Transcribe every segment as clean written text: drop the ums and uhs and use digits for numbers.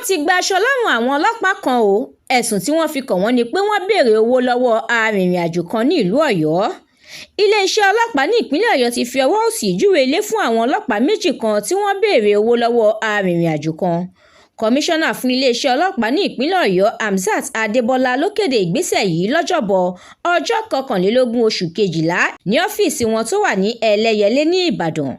ti gba aṣọ lọ́rùn àwọn ọlọ́pàá kan o. Ẹ̀sùn tí wọ́n fi kàn wọ́n ni pé wọ́n béèrè owó lọ́wọ́ arìnrìn-àjò kan ní ìlú Ọ̀yọ́. Iléeṣẹ́ ọlọ́pàá ní ìpínlẹ̀ Ọ̀yọ́ ti fi ọwọ́ òsì júwe ilé fún àwọn ọlọ́pàá méjì kan tí wọ́n béèrè owó lọ́wọ́ arìnrìn-àjò kan. Kọmíṣánná fún iléeṣẹ́ ọlọ́pàá ní ìpínlẹ̀ Ọ̀yọ́ Hamzat Adébọ́lá ló kéde ìgbésẹ̀ yìí lọ́jọ́bọ̀ ọjọ́ 21 oṣù kejìlá ní ọ́fíìsì wọn tó wà ní Ẹlẹ́yẹlé ní Ìbàdàn.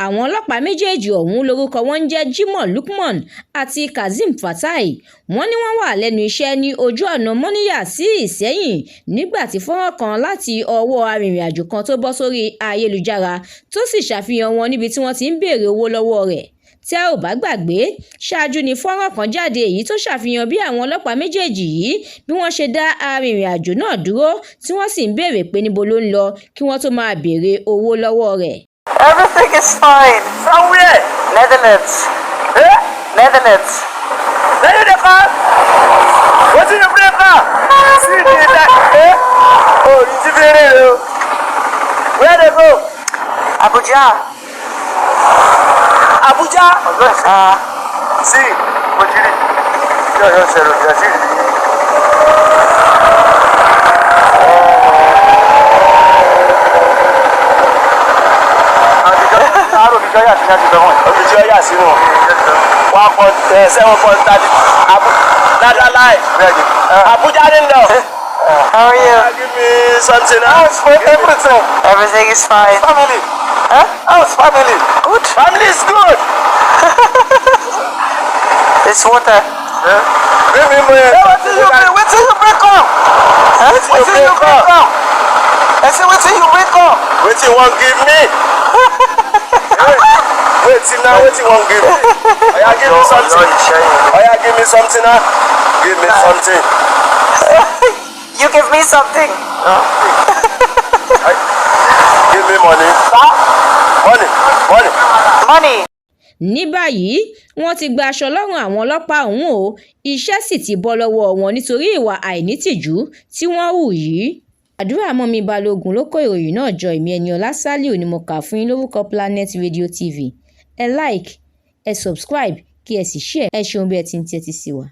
Àwọn ọlọ́pàá méjèèjì ọ̀hún lórúkọ wọn ń jẹ́ Jimoh Lukman àti Kazeem Fatai. Wọ́n ní wọ́n wà lẹ́nu iṣẹ́ ní ojú ọ̀nà Mọ́níyà sí Ìṣẹ́yìn nígbà tí fọ́nrán kan láti ọwọ́ arìnrìn-àjò kan tó bọ́ sórí ayélujára tó sì ṣàfihàn wọn níbi tí wọ́n ti ń béèrè owó lọ́wọ́ rẹ̀. Tí a ò bá gbàgbé, ṣáájú ni fọ́nrán kan jáde èyí tó ṣàfihàn bí àwọn ọlọ́pàá méjèèjì yìí bí wọ́n ṣe dá arìnrìn-àjò náà dúró tí wọ́n sì ń béèrè pé níbo ló ń lọ kí wọ́n tó máa béèrè owó lọ́wọ́ rẹ̀. Everything is fine. From where? Netherlands. Eh? Netherlands. Where you dey come? Wetin you bring come? See the that. Eh? Oh, you see very low. Where they go? Abuja. Abuja? See, Mojiri. Yo, Sero, you see. Abuja didn't know. How are you? Give me something else. How's everything? Everything is fine. Family. Huh? How's family? Good. Family is good. It's water. Bring me more. Wait till you break up. Huh? Wait till you break up. I said wait till you break up. What you want give me? Wait till now, what you want give me? Oya, give me something. Oya, give me something now. Give me something. You give me something. Give me money. Money. Ní báyìí, wọ́n ti gba aṣọ lọ́rùn àwọn ọlọ́pàá ọ̀hún o. Iṣẹ́ sì ti bọ́ lọ́wọ́ wọn nítorí ìwà àìnítìjú tí wọ́n hù yìí. Àdúrà Mọ́mi Balógun ló kó ìròyìn náà jọ. Èmi Ẹniọlá Sálíù ni mo kà fún yín lórúkọ Planet Radio TV. Ẹ like, ẹ subscribe, kí ẹ sì share. Ẹ ṣeun bí ẹ ti ń tẹ́tí sí wa.